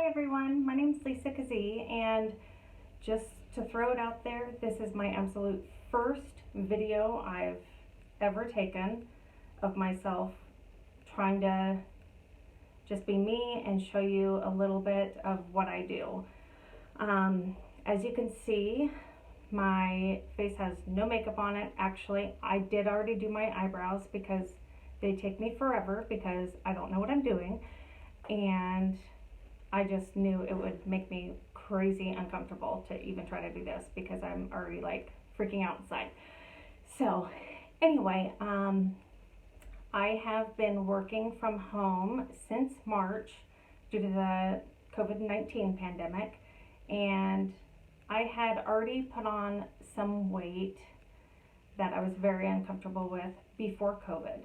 everyone, my name is Lisa Kazee, and just to throw it out there, this is my absolute first video I've ever taken of myself trying to just be me and show you a little bit of what I do. As you can see, my face has no makeup on it. Actually, I did already do my eyebrows because they take me forever because I don't know what I'm doing, and I just knew it would make me crazy uncomfortable to even try to do this because I'm already like freaking out inside. So anyway, I have been working from home since March due to the COVID-19 pandemic, and I had already put on some weight that I was very uncomfortable with before COVID.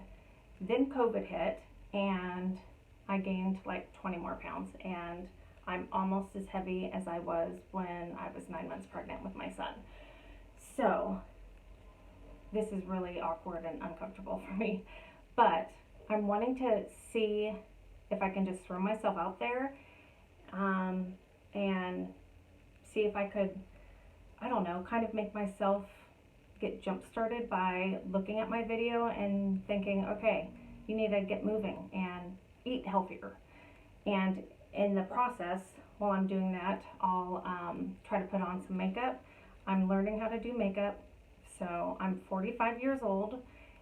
Then COVID hit and I gained like 20 more pounds, and I'm almost as heavy as I was when I was 9 months pregnant with my son. So this is really awkward and uncomfortable for me, but I'm wanting to see if I can just throw myself out there and see if I could, I don't know, kind of make myself get jump started by looking at my video and thinking, okay, you need to get moving and eat healthier. And in the process, while I'm doing that, I'll try to put on some makeup. I'm learning how to do makeup. So I'm 45 years old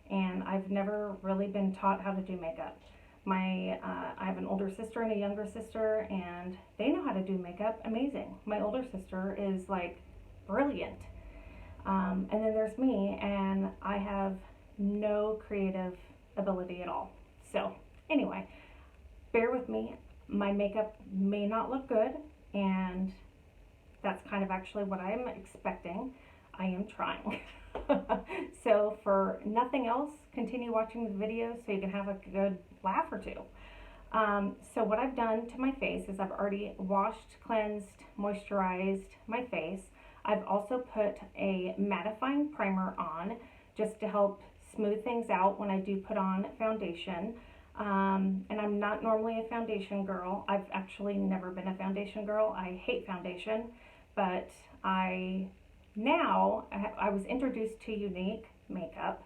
and I've never really been taught how to do makeup. I have an older sister and a younger sister, and they know how to do makeup amazing. My older sister is like brilliant. And then there's me, and I have no creative ability at all. So anyway, bear with me. My makeup may not look good, and that's kind of actually what I'm expecting. I am trying. So for nothing else, continue watching the video so you can have a good laugh or two. So what I've done to my face is I've already washed, cleansed, moisturized my face. I've also put a mattifying primer on just to help smooth things out when I do put on foundation. And I'm not normally a foundation girl. I've actually never been a foundation girl. I hate foundation, but I was introduced to Unique Makeup,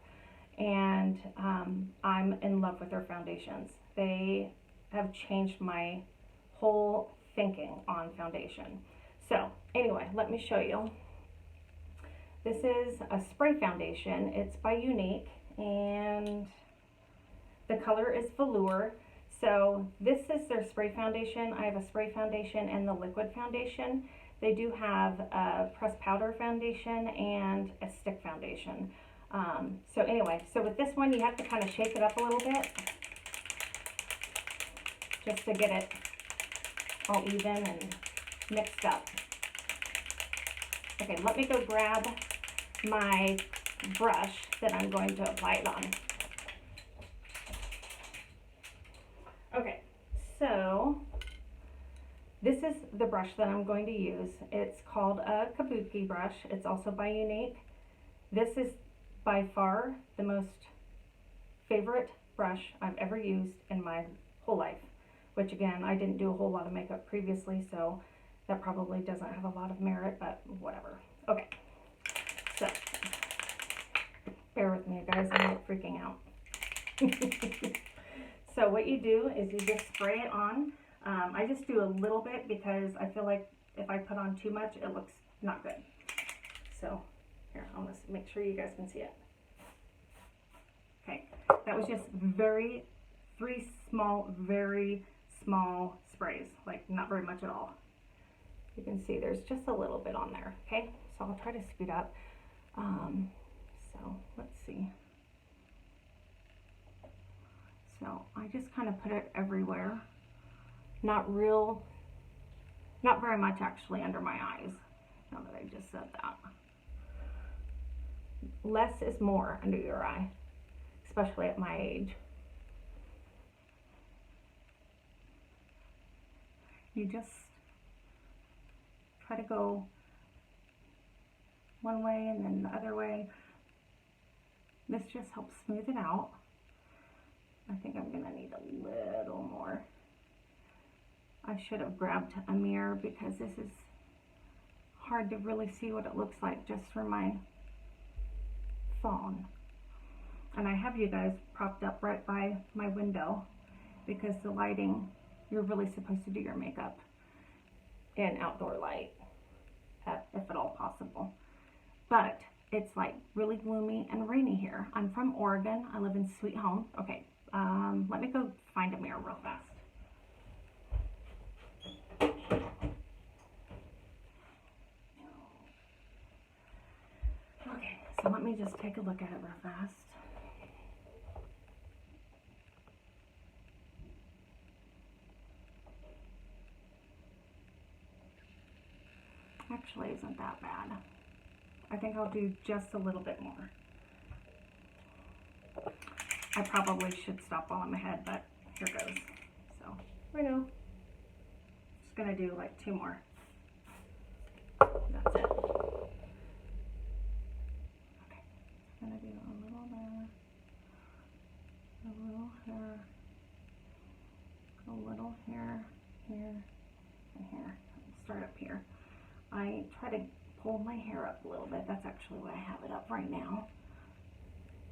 and I'm in love with their foundations. They have changed my whole thinking on foundation. So anyway, let me show you. This is a spray foundation. It's by Unique, and the color is Velour. So this is their spray foundation. I have a spray foundation and the liquid foundation. They do have a pressed powder foundation and a stick foundation. So anyway, so with this one, you have to kind of shake it up a little bit just to get it all even and mixed up. Okay, let me go grab my brush that I'm going to apply it on. Okay, so this is the brush that I'm going to use. It's called a Kabuki Brush. It's also by Unique. This is by far the most favorite brush I've ever used in my whole life, which again, I didn't do a whole lot of makeup previously, so that probably doesn't have a lot of merit, but whatever. Okay, so bear with me, guys, I'm like freaking out. So what you do is you just spray it on. I just do a little bit because I feel like if I put on too much, it looks not good. So here, I'll just make sure you guys can see it. Okay, that was just three very small sprays, like not very much at all. You can see there's just a little bit on there, okay? So I'll try to scoot up. So let's see. So I just kind of put it everywhere. Not very much actually under my eyes, now that I just said that. Less is more under your eye, especially at my age. You just try to go one way and then the other way. This just helps smooth it out. I think I'm gonna need a little more. I I should have grabbed a mirror because this is hard to really see what it looks like just from my phone. And I have you guys propped up right by my window because the lighting, you're really supposed to do your makeup in outdoor light, if at all possible. But it's like really gloomy and rainy here. I'm from Oregon. I live in Sweet Home. Okay, let me go find a mirror real fast. Okay, so let me just take a look at it real fast. Actually isn't that bad. I think I'll do just a little bit more. I probably should stop while I'm ahead, but here goes. So, right now, just gonna do like 2 more. That's it. Okay, just gonna do a little there, a little here, a little here, here, and here. Start up here. I try to pull my hair up a little bit. That's actually why I have it up right now.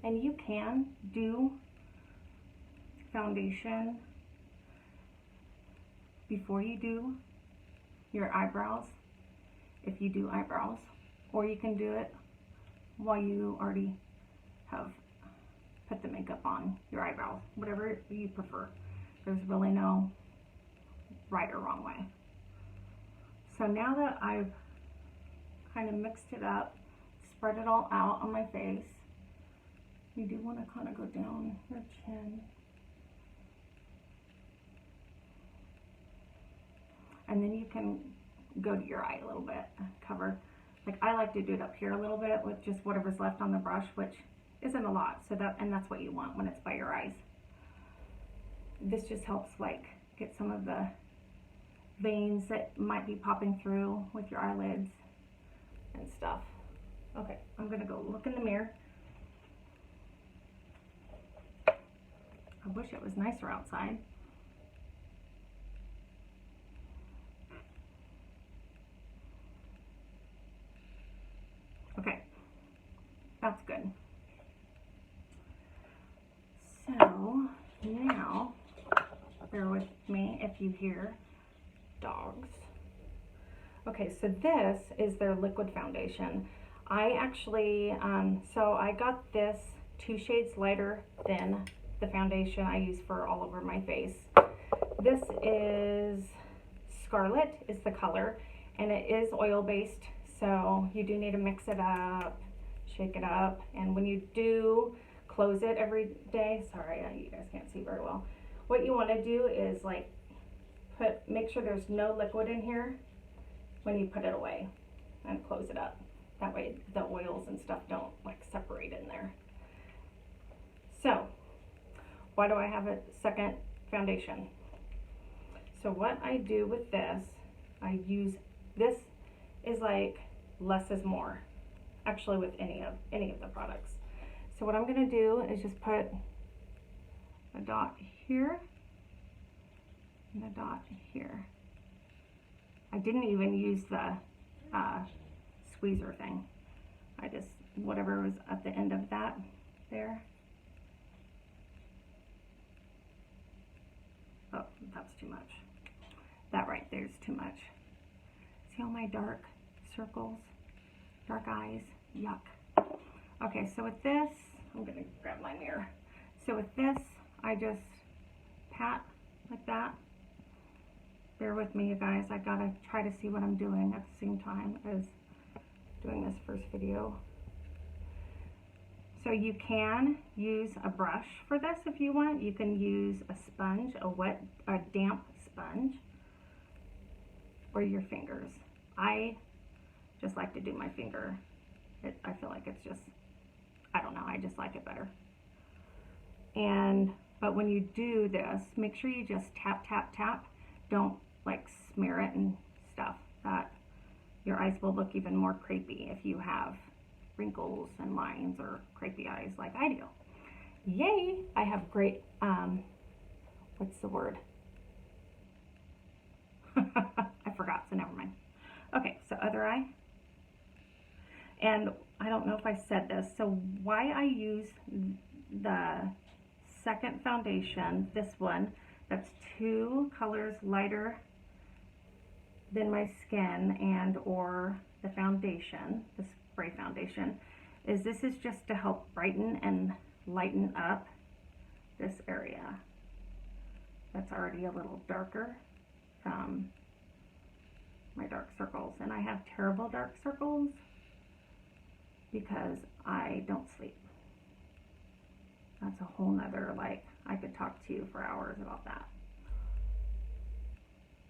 And you can do foundation before you do your eyebrows, if you do eyebrows, or you can do it while you already have put the makeup on your eyebrows, whatever you prefer. There's really no right or wrong way. So now that I've kind of mixed it up, spread it all out on my face, you do want to kind of go down your chin. And then you can go to your eye a little bit, cover. Like I like to do it up here a little bit with just whatever's left on the brush, which isn't a lot. So that's what you want when it's by your eyes. This just helps like get some of the veins that might be popping through with your eyelids and stuff. Okay, I'm gonna go look in the mirror. I wish it was nicer outside. Okay, that's good. So now, bear with me if you hear dogs. Okay, so this is their liquid foundation. I actually, so I got this 2 shades lighter than the foundation I use for all over my face. This is Scarlet is the color, and it is oil-based, so you do need to mix it up, shake it up, and when you do close it every day, sorry, you guys can't see very well, what you want to do is like make sure there's no liquid in here when you put it away and close it up. That way the oils and stuff don't like separate in there. So why do I have a second foundation? So what I do with this, I use, this is like less is more, actually with any of the products. So what I'm gonna do is just put a dot here and a dot here. I didn't even use the squeezer thing. I just, whatever was at the end of that there. Oh, that's too much. That right there's too much. See all my dark circles, dark eyes, yuck. Okay, so with this, I'm gonna grab my mirror. So with this, I just pat like that. Bear with me, you guys. I gotta try to see what I'm doing at the same time as doing this first video. So you can use a brush for this if you want. You can use a sponge, a damp sponge, or your fingers. I just like to do my finger. I feel like it's just, I don't know, I just like it better. But when you do this, make sure you just tap, tap, tap. Don't like smear it and stuff. That your eyes will look even more crepey if you have wrinkles and lines or crepey eyes like I do. Yay! I have great, what's the word? under eye. And I don't know if I said this, so why I use the second foundation, this one, that's 2 colors lighter than my skin and or the foundation, the spray foundation, is this is just to help brighten and lighten up this area that's already a little darker from my dark circles. And I have terrible dark circles because I don't sleep. That's a whole nother, like, I could talk to you for hours about that.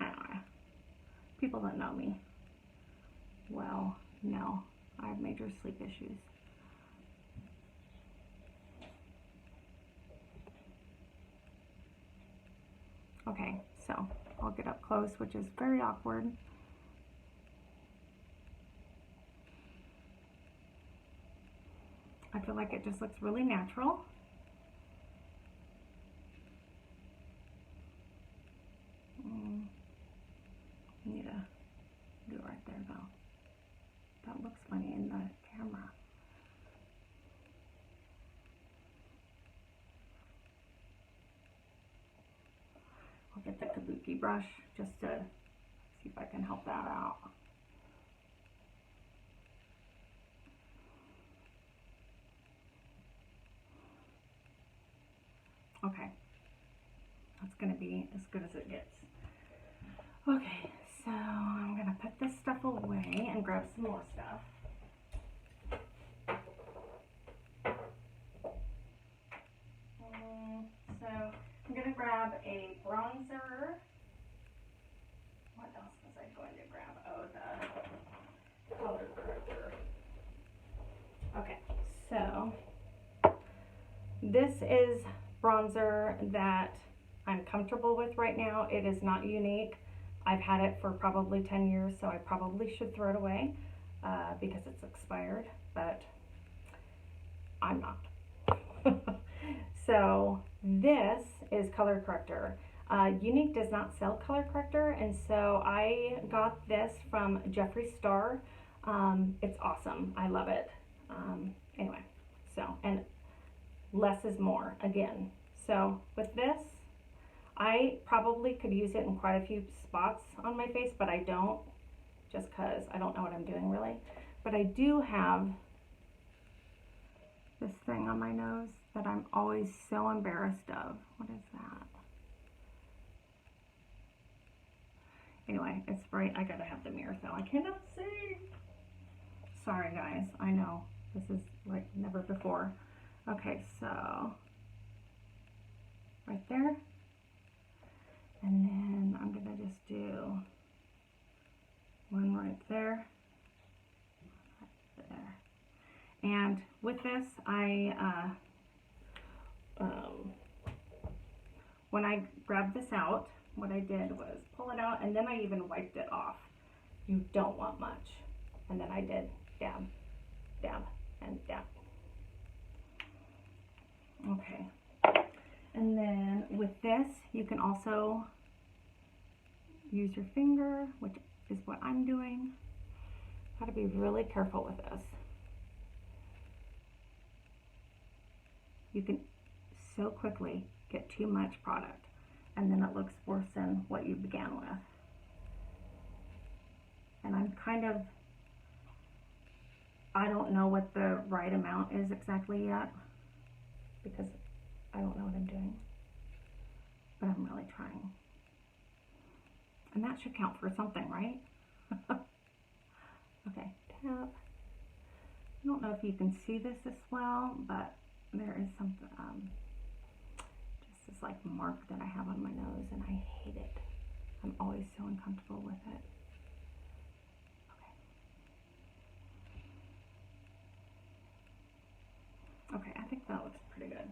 Anyway, people that know me well know I have major sleep issues. Okay, so I'll get up close, which is very awkward. I feel like it just looks really natural. Need to do it right there though. That looks funny in the camera. I'll get the Kabuki brush just to see if I can help that out. Okay, that's gonna be as good as it gets. Okay, so I'm gonna put this stuff away and grab some more stuff. So I'm gonna grab a bronzer. What else was I going to grab? Oh, the color corrector. Okay, so this is bronzer that I'm comfortable with right now. It is not unique. I've had it for probably 10 years, so I probably should throw it away because it's expired, but I'm not. So this is color corrector. Unique does not sell color corrector, and so I got this from Jeffree Star. It's awesome. I love it. Anyway, so, and less is more again. So with this, I probably could use it in quite a few spots on my face, but I don't, just because I don't know what I'm doing really. But I do have this thing on my nose that I'm always so embarrassed of. What is that? Anyway, it's bright. I gotta have the mirror though. I cannot see. Sorry guys, I know. This is like never before. Okay, so right there. And then I'm gonna just do one right there, right there. And with this, when I grabbed this out, what I did was pull it out, and then I even wiped it off. You don't want much. And then I did dab, dab, and dab. Okay. And then with this, you can also use your finger, which is what I'm doing. Gotta be really careful with this. You can so quickly get too much product, and then it looks worse than what you began with. And I'm kind of, I don't know what the right amount is exactly yet, because I don't know what I'm doing, but I'm really trying. And that should count for something, right? Okay, tap. I don't know if you can see this as well, but there is something, just this like mark that I have on my nose, and I hate it. I'm always so uncomfortable with it. Okay, I think that looks pretty good.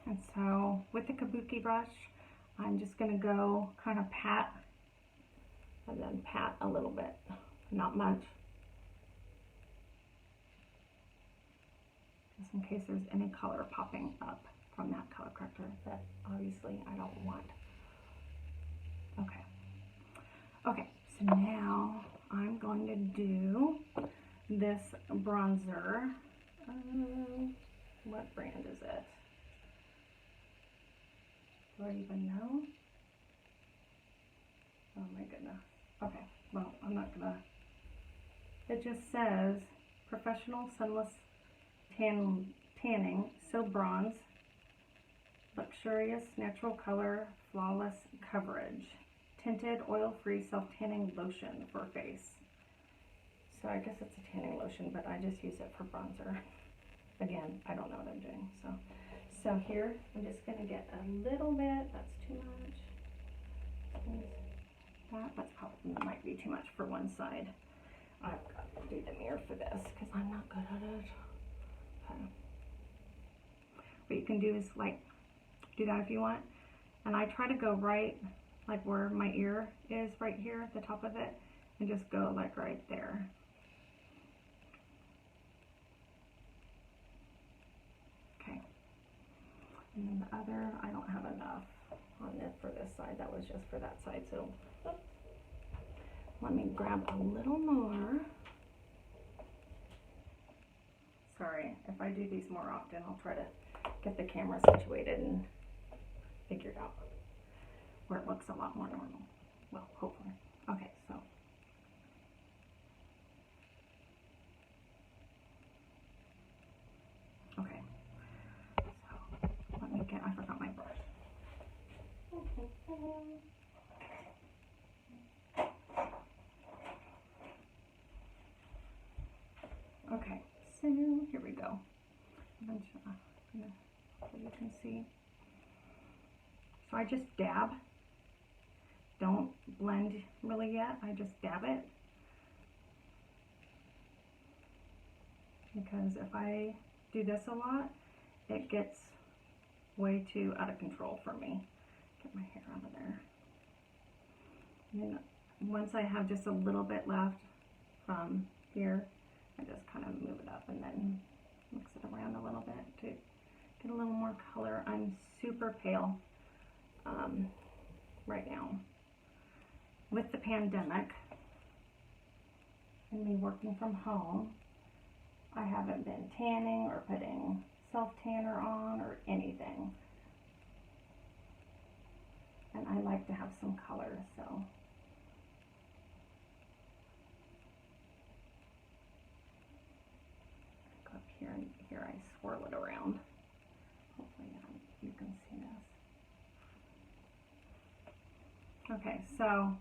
And so with the Kabuki brush, I'm just gonna go kind of pat, and then pat a little bit, not much, just in case there's any color popping up from that color corrector that obviously I don't want. Okay. Okay, so now I going to do this bronzer. What brand is it? Do I even know? Oh my goodness. Okay, well, I'm not gonna. It just says Professional Sunless Tanning, So Bronze, Luxurious Natural Color, Flawless Coverage, Tinted Oil-Free Self-Tanning Lotion for face. So I guess it's a tanning lotion, but I just use it for bronzer. Again, I don't know what I'm doing. So here, I'm just gonna get a little bit. That's too much. That's probably might be too much for one side. I've got to do the mirror for this because I'm not good at it. Okay. What you can do is like do that if you want. And I try to go right like where my ear is right here at the top of it, and just go like right there. Okay. And then the other, I don't have enough on it for this side. That was just for that side. So let me grab a little more. Sorry, if I do these more often, I'll try to get the camera situated and figured out where it looks a lot more normal. Well, hopefully. Okay, so. Okay. So, let me get, I forgot my brush. Okay, so here we go. So you can see. So I just dab. Don't blend really yet. I just dab it. Because if I do this a lot, it gets way too out of control for me. Get my hair out of there. And then once I have just a little bit left from here, I just kind of move it up and then mix it around a little bit to get a little more color. I'm super pale right now. With the pandemic and me working from home, I haven't been tanning or putting self-tanner on or anything. And I like to have some color, so. Go up here and here I swirl it around. Hopefully you can see this. Okay, so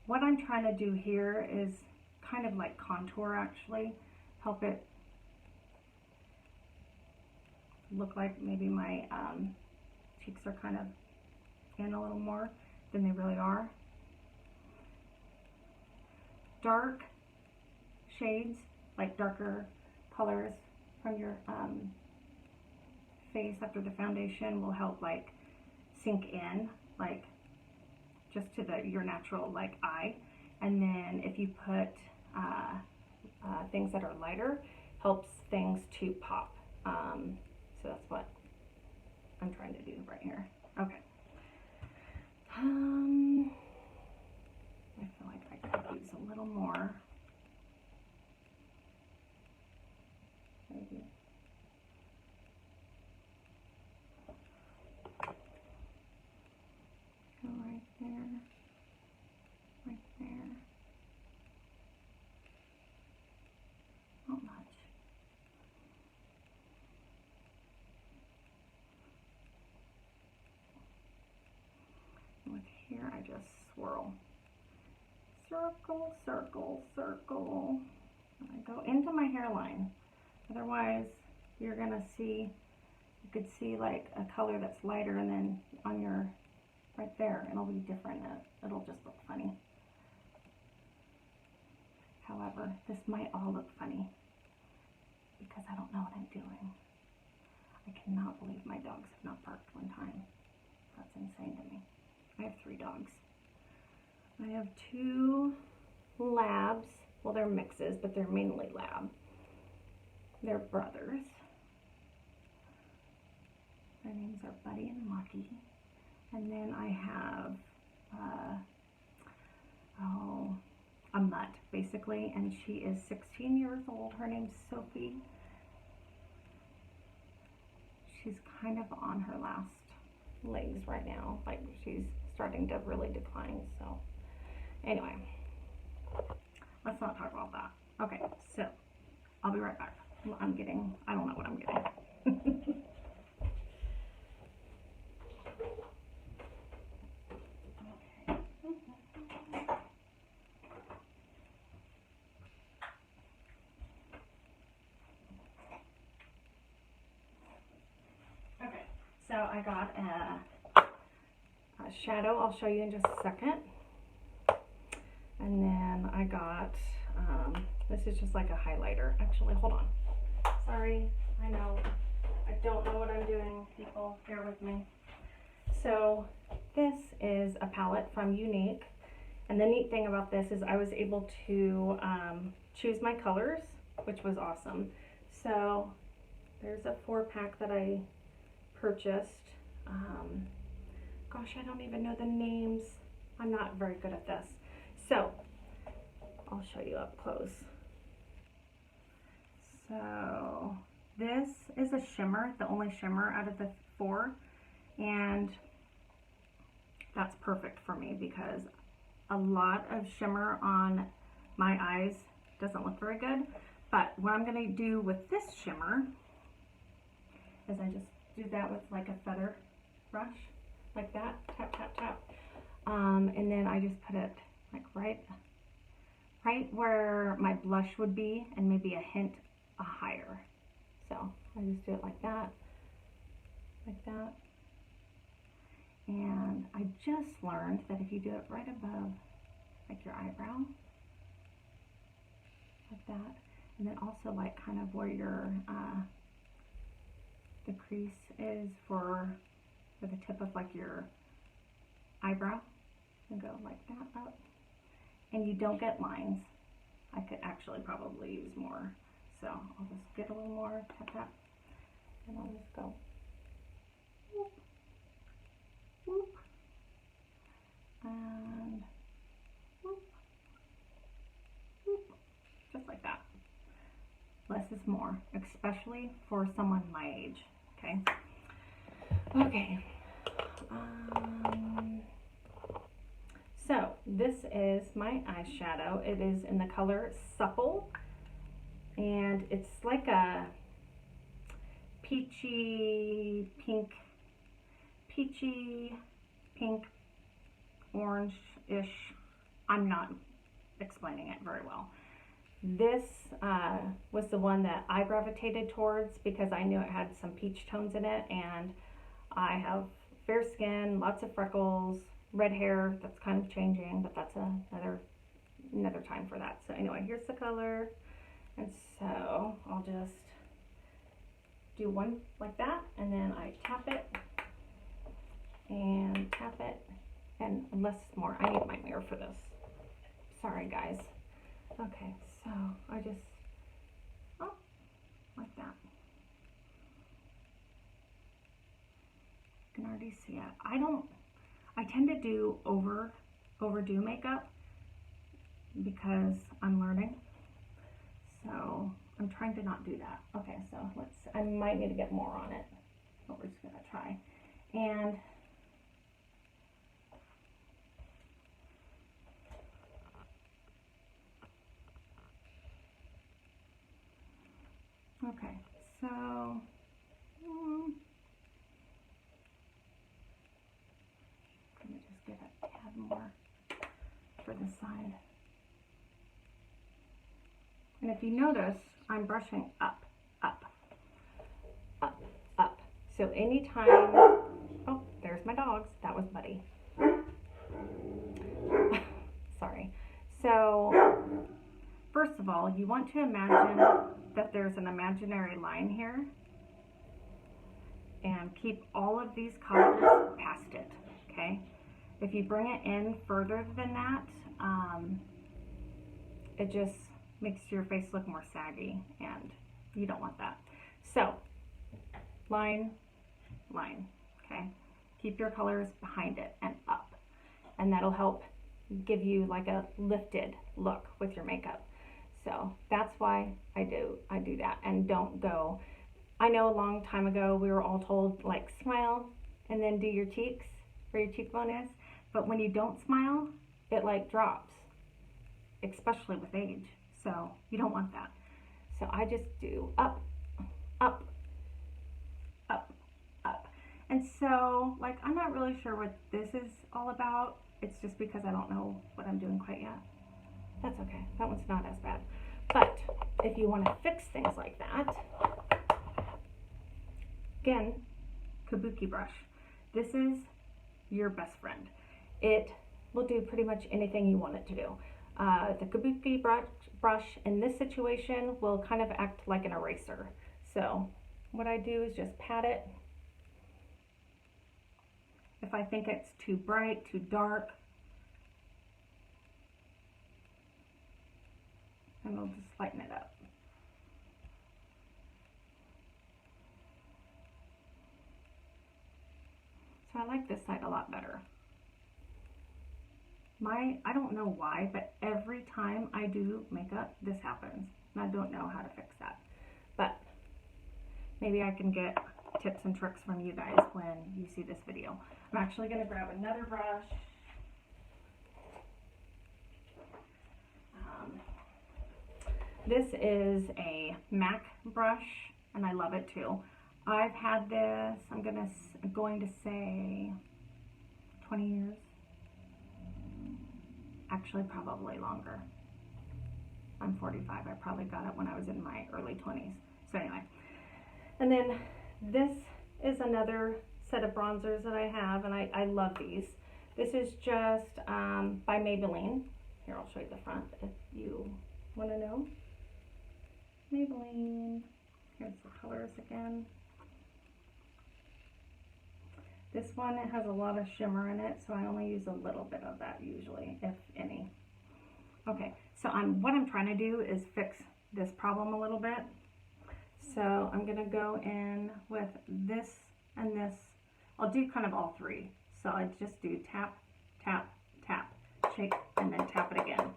what I'm trying to do here is kind of like contour actually. Help it look like maybe my cheeks are kind of in a little more than they really are. Dark shades, like darker colors from your face after the foundation will help like sink in, like just to your natural like eye. And then if you put things that are lighter, helps things to pop. So that's what I'm trying to do right here. Okay. I feel like I could use a little more. Maybe. Go right there. Right there. Not much. With here, I just swirl. Circle, circle, circle. And I go into my hairline. Otherwise, you're gonna see, you could see like a color that's lighter, and then on your, right there, it'll be different. It'll just look funny. However, this might all look funny because I don't know what I'm doing. I cannot believe my dogs have not barked one time. That's insane to me. I have 3 dogs. I have 2 labs. Well, they're mixes, but they're mainly lab. They're brothers. Their names are Buddy and Maki. And then I have, a mutt. basically, and she is 16 years old. Her name's Sophie. She's kind of on her last legs right now. Like, she's starting to really decline. So anyway, let's not talk about that. Okay, so I'll be right back. I don't know what I'm getting. Okay, so I got a shadow I'll show you in just a second. And then I got, this is just like a highlighter. Actually, hold on. Sorry, I know. I don't know what I'm doing, people. Bear with me. So this is a palette from Unique. And the neat thing about this is I was able to choose my colors, which was awesome. So there's a 4-pack that I purchased. Gosh, I don't even know the names. I'm not very good at this. So I'll show you up close. So this is a shimmer, the only shimmer out of the 4, and that's perfect for me because a lot of shimmer on my eyes doesn't look very good. But what I'm going to do with this shimmer is I just do that with like a feather brush, like that, tap, tap, tap. And then I just put it like right where my blush would be, and maybe a hint higher. So I just do it like that, and I just learned that if you do it right above like your eyebrow, like that, and then also like kind of where your the crease is for the tip of like your eyebrow, and go like that up, and you don't get lines. I could actually probably use more, so I'll just get a little more, tap tap, and I'll just go whoop, whoop, and whoop, whoop, just like that. Less is more, especially for someone my age. Okay. Okay. So this is my eyeshadow. It is in the color Supple, and it's like a peachy pink, orange-ish. I'm not explaining it very well. This was the one that I gravitated towards because I knew it had some peach tones in it, and I have fair skin, lots of freckles, red hair. That's kind of changing, but that's another time for that. So anyway, here's the color, and so I'll just do one like that, and then I tap it and tap it, and less is more. I need my mirror for this. Sorry guys. Okay, so I just, oh, like that. You can already see it. I tend to do overdo makeup because I'm learning. So I'm trying to not do that. Okay, so I might need to get more on it, but we're just gonna try. And okay, so let me just give it a tad more for the side. And if you notice, I'm brushing up, up, up, up. So anytime, oh, there's my dogs. That was Buddy. Sorry. So first of all, you want to imagine that there's an imaginary line here, and keep all of these colors past it, okay? If you bring it in further than that, it just makes your face look more saggy, and you don't want that. So, line, line, okay? Keep your colors behind it and up, and that'll help give you like a lifted look with your makeup. So that's why I do that, and don't go. I know a long time ago we were all told like smile and then do your cheeks where your cheekbone is, but when you don't smile, it like drops, especially with age. So you don't want that. So I just do up, up, up, up. And so like I'm not really sure what this is all about. It's just because I don't know what I'm doing quite yet. That's okay. That one's not as bad. But if you want to fix things like that, again, Kabuki Brush. This is your best friend. It will do pretty much anything you want it to do. The Kabuki brush in this situation will kind of act like an eraser. So what I do is just pat it. If I think it's too bright, too dark, and we'll just lighten it up. So I like this side a lot better. I don't know why, but every time I do makeup, this happens. And I don't know how to fix that. But maybe I can get tips and tricks from you guys when you see this video. I'm actually going to grab another brush. This is a MAC brush, and I love it too. I've had this, I'm going to say 20 years. Actually, probably longer. I'm 45. I probably got it when I was in my early 20s. So anyway, and then this is another set of bronzers that I have, and I love these. This is just by Maybelline. Here, I'll show you the front if you want to know. Maybelline. Here's the colors again. This one, it has a lot of shimmer in it, so I only use a little bit of that usually, if any. Okay, so what I'm trying to do is fix this problem a little bit. So I'm gonna go in with this and this. I'll do kind of all three. So I just do tap, tap, tap, shake, and then tap it again.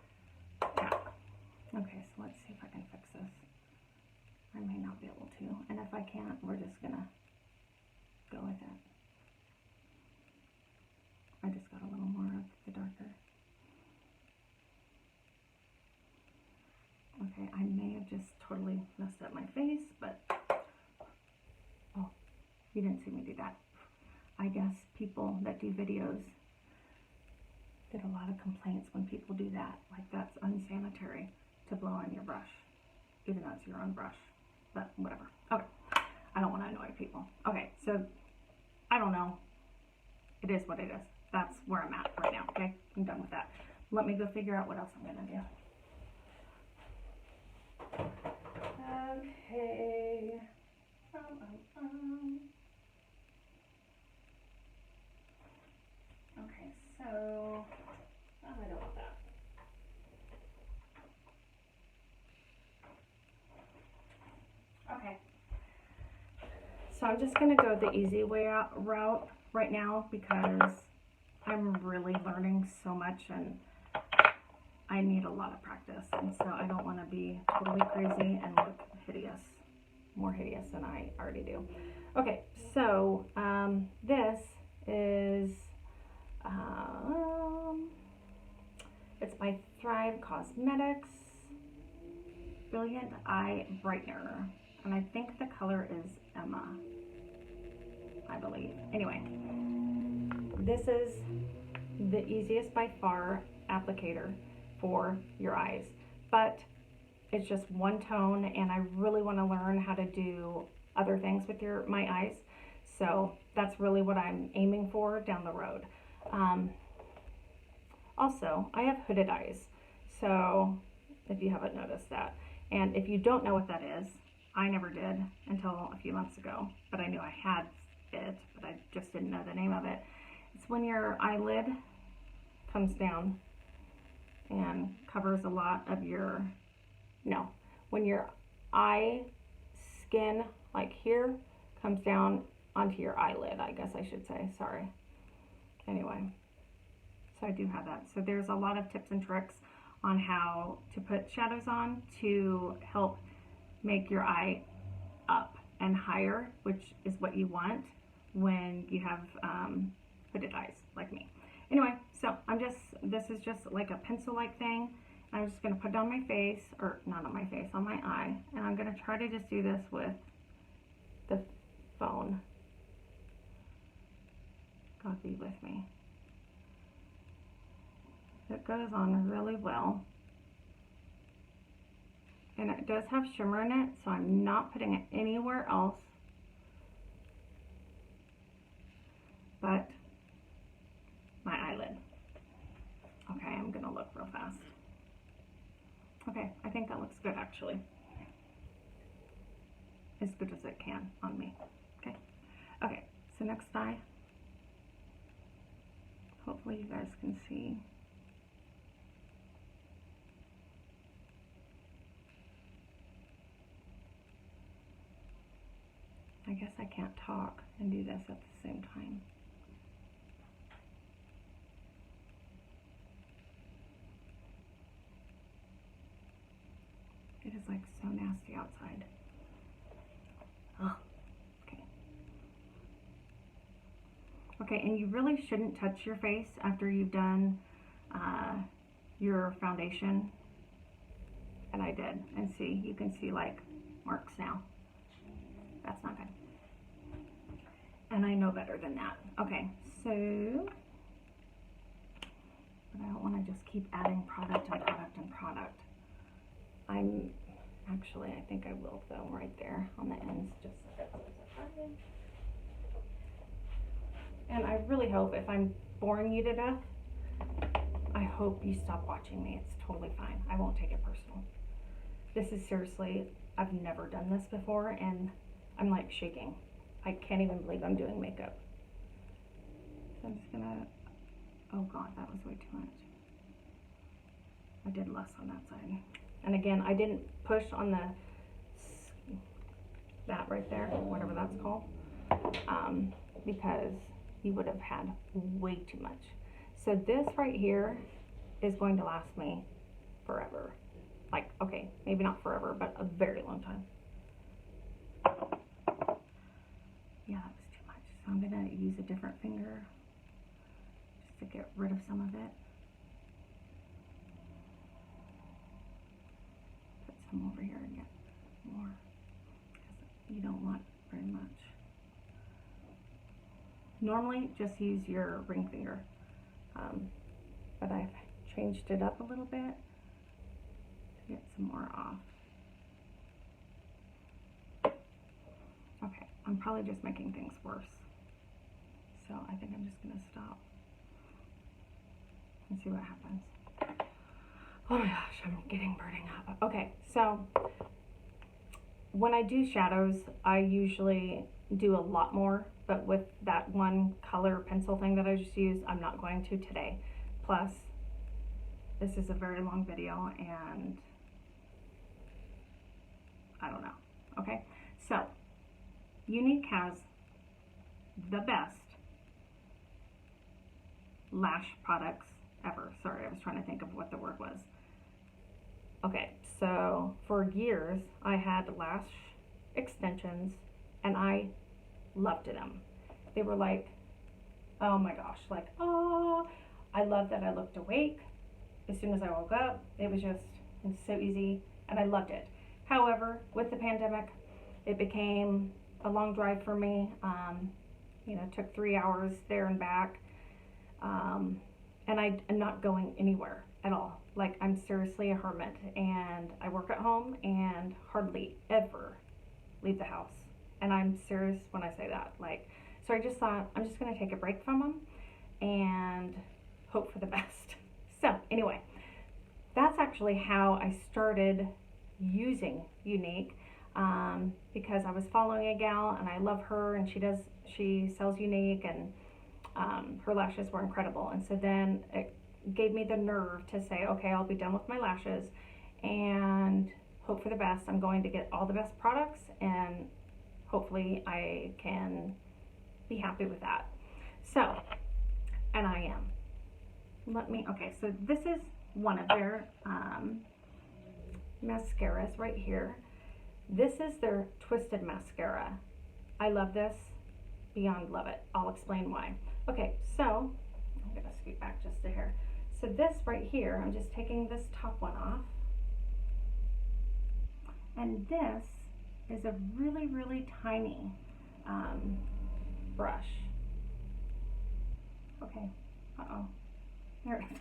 Tap. Okay, so let's see if I can fix this. I may not be able to, and if I can't, we're just gonna go with it. I just got a little more of the darker. Okay, I may have just totally messed up my face, but, oh, you didn't see me do that. I guess people that do videos get a lot of complaints when people do that. Like, that's unsanitary to blow on your brush, even though it's your own brush, but whatever. Okay, I don't want to annoy people. Okay, so, I don't know. It is what it is. That's where I'm at right now, okay? I'm done with that. Let me go figure out what else I'm gonna do. Okay. Okay, so what am I doing with that? Okay. So I'm just gonna go the easy way route right now because I'm really learning so much and I need a lot of practice, and so I don't want to be totally crazy and look hideous, more hideous than I already do. Okay, so this is it's by Thrive Cosmetics Brilliant Eye Brightener, and I think the color is Emma, I believe. Anyway, this is the easiest by far applicator for your eyes, but it's just one tone, and I really want to learn how to do other things with my eyes, so that's really what I'm aiming for down the road. Also, I have hooded eyes, so if you haven't noticed that, and if you don't know what that is, I never did until a few months ago, but I knew I had it, but I just didn't know the name of it. It's when your eyelid comes down and covers a lot of your, when your eye skin, like here, comes down onto your eyelid, I guess I should say, sorry. Anyway, So I do have that. So there's a lot of tips and tricks on how to put shadows on to help make your eye up and higher, which is what you want when you have hooded eyes like me. Anyway, so this is just like a pencil-like thing. I'm just going to put it on my face, or not on my face, on my eye. And I'm going to try to just do this with the phone. God be with me. It goes on really well. And it does have shimmer in it, so I'm not putting it anywhere else. But my eyelid. Okay, I'm going to look real fast. Okay, I think that looks good actually. As good as it can on me. Okay. Okay, so next eye. Hopefully you guys can see. I guess I can't talk and do this at the same time. It is like so nasty outside. Oh, okay. Okay, and you really shouldn't touch your face after you've done your foundation. And I did. And see, you can see like marks now. That's not good. And I know better than that. Okay, so, but I don't want to just keep adding product and product and product. Actually, I think I will though, right there on the ends, just and I really hope, if I'm boring you to death, I hope you stop watching me. It's totally fine. I won't take it personal. This is seriously, I've never done this before, and I'm like shaking. I can't even believe I'm doing makeup. So I'm just gonna, oh God, that was way too much. I did less on that side. And again, I didn't push on that right there, whatever that's called, because you would have had way too much. So this right here is going to last me forever. Like, okay, maybe not forever, but a very long time. Yeah, that was too much. So I'm gonna use a different finger just to get rid of some of it. Over here and get more, because you don't want very much. Normally just use your ring finger, but I've changed it up a little bit to get some more off. Okay, I'm probably just making things worse, so I think I'm just gonna stop and see what happens. Oh my gosh, I'm getting burning up. Okay, so when I do shadows, I usually do a lot more, but with that one color pencil thing that I just used, I'm not going to today. Plus, this is a very long video, and I don't know. Okay, so Unique has the best lash products ever. Sorry, I was trying to think of what the word was. Okay, so for years I had lash extensions and I loved them. They were like, oh my gosh, like, oh, I love that I looked awake as soon as I woke up. It was so easy and I loved it. However, with the pandemic, it became a long drive for me. You know, it took 3 hours there and back. And I'm not going anywhere at all. Like, I'm seriously a hermit, and I work at home and hardly ever leave the house. And I'm serious when I say that. Like, so I just thought, I'm just gonna take a break from them and hope for the best. So anyway, that's actually how I started using Unique, because I was following a gal and I love her, and she sells Unique, and her lashes were incredible. And so then it gave me the nerve to say, okay, I'll be done with my lashes and hope for the best. I'm going to get all the best products, and hopefully I can be happy with that. So, and I am. Okay, so this is one of their mascaras right here. This is their Twisted Mascara. I love this, beyond love it. I'll explain why. Okay, so I'm gonna scoot back just a hair. So this right here, I'm just taking this top one off. And this is a really, really tiny brush. Okay, uh-oh, there it is.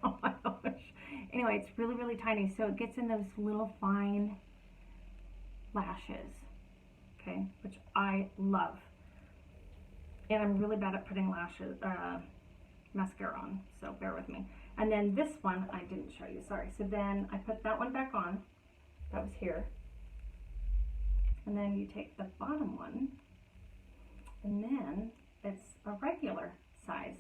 Oh my gosh. Anyway, it's really, really tiny, so it gets in those little fine lashes, okay, which I love. And I'm really bad at putting mascara on, so bear with me. And then this one, I didn't show you, sorry. So then I put that one back on, that was here. And then you take the bottom one, and then it's a regular size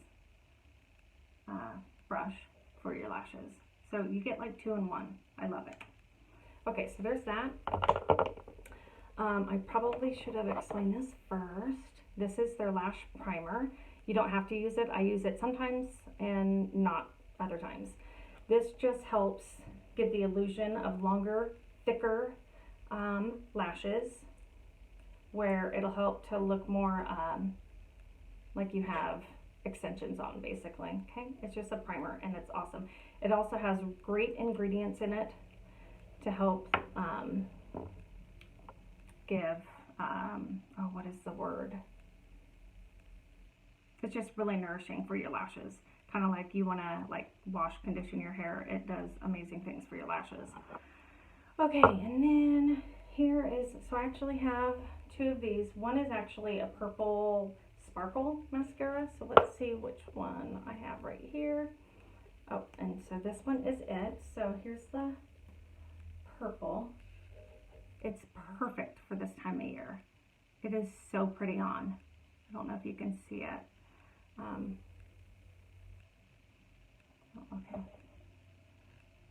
brush for your lashes. So you get like 2 in 1. I love it. Okay, so there's that. I probably should have explained this first. This is their Lash Primer. You don't have to use it. I use it sometimes and not other times. This just helps give the illusion of longer, thicker lashes, where it'll help to look more like you have extensions on, basically. Okay, it's just a primer and it's awesome. It also has great ingredients in it to help give oh, what is the word? It's just really nourishing for your lashes. Kind of like you want to like wash, condition your hair. It does amazing things for your lashes. Okay, and then here is, so I actually have 2 of these. One is actually a purple sparkle mascara. So let's see which one I have right here. Oh, and so this one is it. So here's the purple. It's perfect for this time of year. It is so pretty on. I don't know if you can see it. Okay,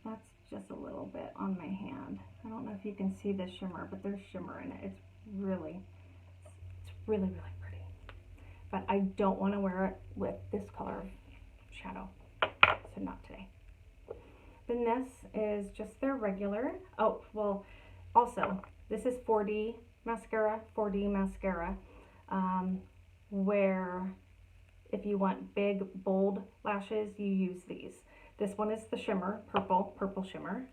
that's just a little bit on my hand. I don't know if you can see the shimmer, but there's shimmer in it. It's really, really pretty. But I don't want to wear it with this color of shadow, so not today. Then this is just their regular. Oh, well, also, this is 4D mascara, where if you want big, bold lashes, you use these. This one is the shimmer, purple shimmer.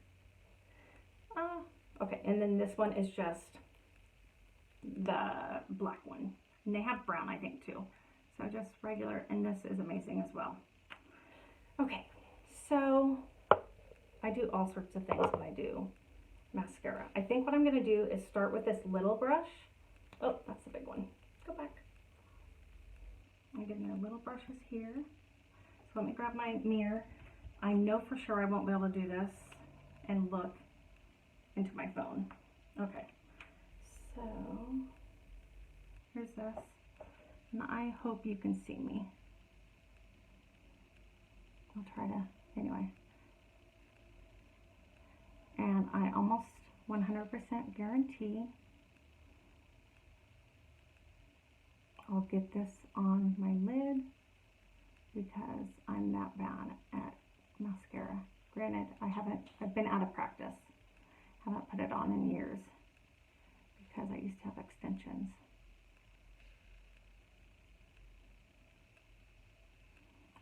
Okay, and then this one is just the black one. And they have brown, I think, too. So just regular, and this is amazing as well. Okay, so I do all sorts of things when I do mascara. I think what I'm going to do is start with this little brush. Oh, that's the big one. Go back. I'm getting the little brushes here. So let me grab my mirror. I know for sure I won't be able to do this and look into my phone. Okay, so here's this. And I hope you can see me. I'll try to, anyway. And I almost 100% guarantee I'll get this on my lid because I'm that bad at mascara. Granted, I've been out of practice. Haven't put it on in years because I used to have extensions.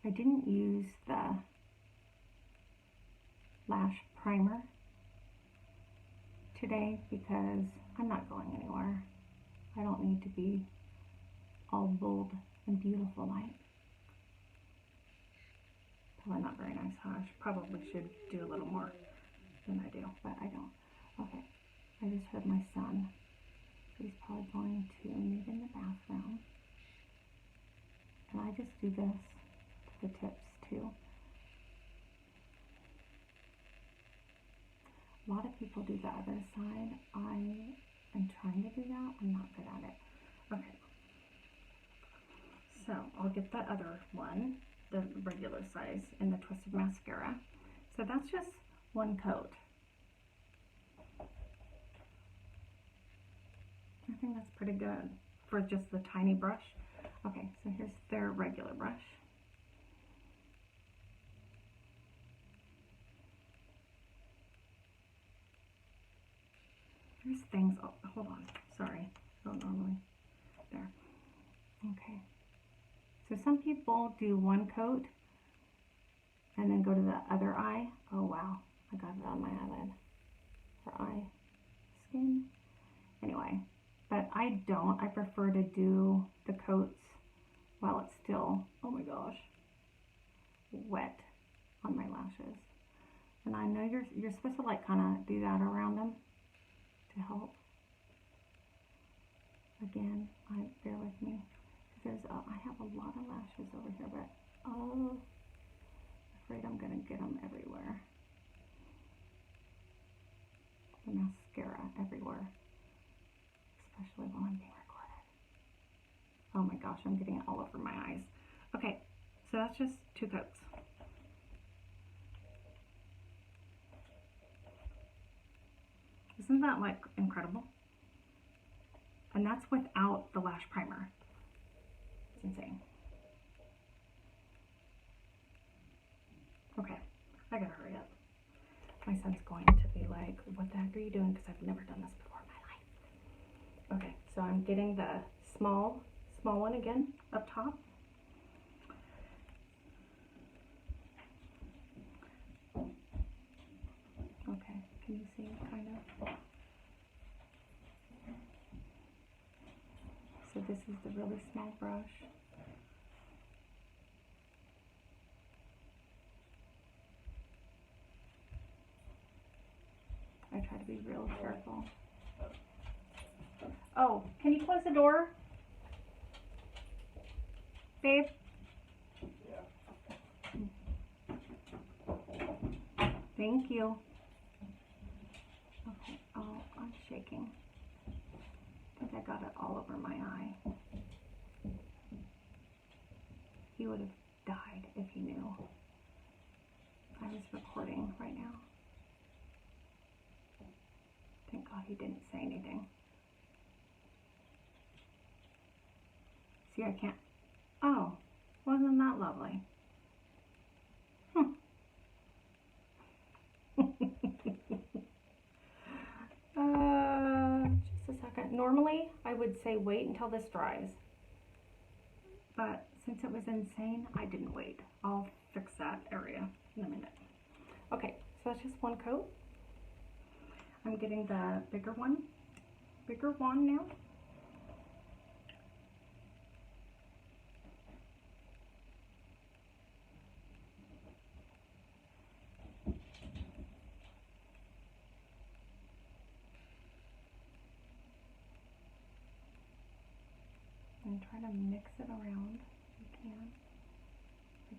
I didn't use the Lash Primer today because I'm not going anywhere. I don't need to be all bold and beautiful like. Probably not very nice, huh? I probably should do a little more than I do, but I don't. Okay, I just heard my son. He's probably going to move in the bathroom. And I just do this to the tips too. A lot of people do the other side. I am trying to do that. I'm not good at it. Okay. So I'll get the other one, the regular size, in the Twisted Mascara. So that's just one coat. I think that's pretty good for just the tiny brush. Okay, so here's their regular brush. There's things, oh, hold on, sorry, I don't normally, there. Okay, so some people do one coat and then go to the other eye. Oh wow, I got it on my eyelid for eye skin. Anyway, but I don't. I prefer to do the coats while it's still, oh my gosh, wet on my lashes. And I know you're supposed to like kind of do that around them to help. Again, bear with me. I have a lot of lashes over here, but oh, afraid I'm gonna get them everywhere. The mascara everywhere, especially while I'm being recorded. Oh my gosh, I'm getting it all over my eyes. Okay, so that's just 2 coats. Isn't that like incredible? And that's without the lash primer. It's insane. Okay, I gotta hurry up. My son's going to be like, what the heck are you doing? Because I've never done this before in my life. Okay, so I'm getting the small one again up top. Okay, can you see kind of? So this is the really small brush. I try to be real careful. Oh, can you close the door? Babe? Thank you. Okay, oh, I'm shaking. I think I got it all over my eye. He would have died if he knew I was recording right now. Thank God he didn't say anything. See, I can't. Oh, wasn't that lovely? Just a second. Normally, I would say wait until this dries. But since it was insane, I didn't wait. I'll fix that area in a minute. Okay, so that's just 1 coat. I'm getting the bigger wand now. And try to mix it around if you can. I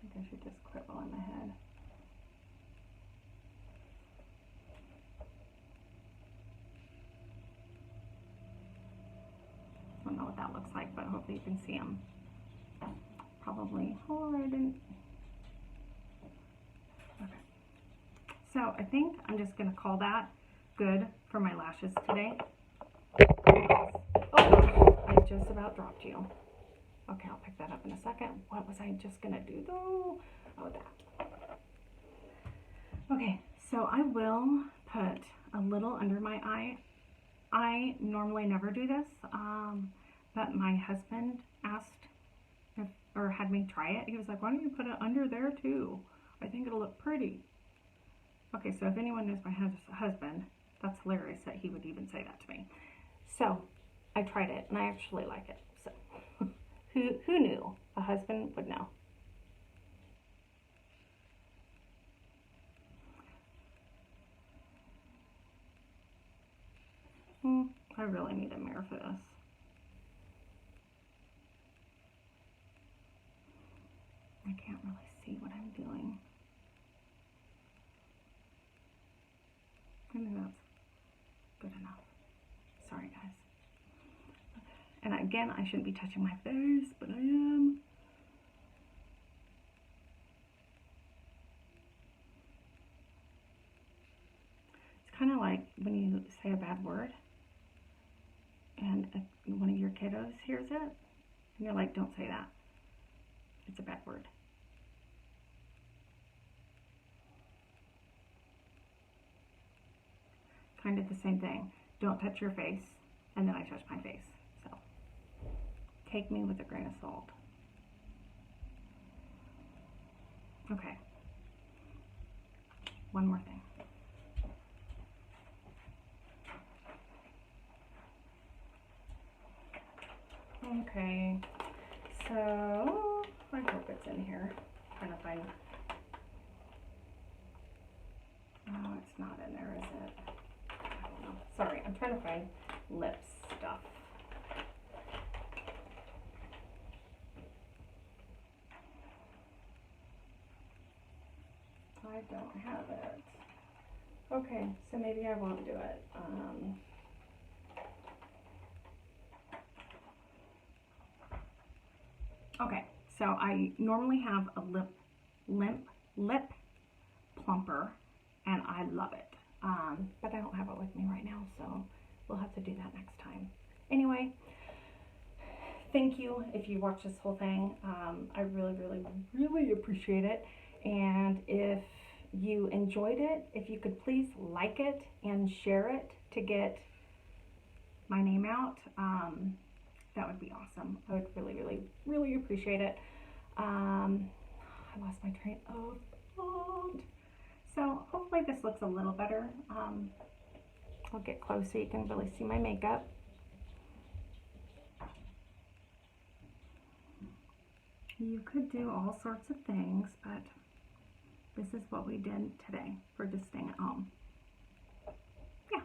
think I should just quit while I'm ahead. I don't know what that looks like, but hopefully you can see them. Probably. Oh, I didn't. Okay. So I think I'm just going to call that good for my lashes today. Oh, I just about dropped you. Okay, I'll pick that up in a second. What was I just going to do though? Oh, that. Okay, so I will put a little under my eye. I normally never do this, but my husband asked or had me try it. He was like, why don't you put it under there too? I think it'll look pretty. Okay, so if anyone knows my husband, that's hilarious that he would even say that to me. So I tried it and I actually like it. So who knew? A husband would know. I really need a mirror for this. I can't really see what I'm doing. I think that's good enough. Sorry, guys. And again, I shouldn't be touching my face, but I am. It's kind of like when you say a bad word and one of your kiddos hears it, and you're like, don't say that. It's a bad word. Kind of the same thing. Don't touch your face, and then I touch my face. So take me with a grain of salt. Okay. One more thing. Okay, so I hope it's in here. I'm trying to find. Oh, it's not in there, is it? I don't know. Sorry, I'm trying to find lip stuff. I don't have it. Okay, so maybe I won't do it. Okay, so I normally have a lip plumper, and I love it. But I don't have it with me right now, so we'll have to do that next time. Anyway, thank you if you watch this whole thing. I really, really, really appreciate it. And if you enjoyed it, if you could please like it and share it to get my name out, that would be awesome. I would really, really, really appreciate it. I lost my train of thought. So hopefully this looks a little better. I'll get close so you can really see my makeup. You could do all sorts of things, but this is what we did today for just staying at home. Yeah.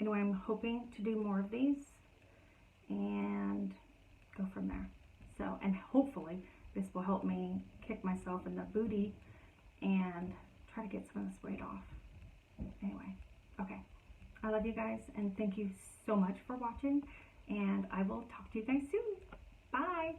Anyway, I'm hoping to do more of these and go from there. So, and hopefully this will help me kick myself in the booty and try to get some of this weight off. Anyway, okay. I love you guys, and thank you so much for watching, and I will talk to you guys soon. Bye.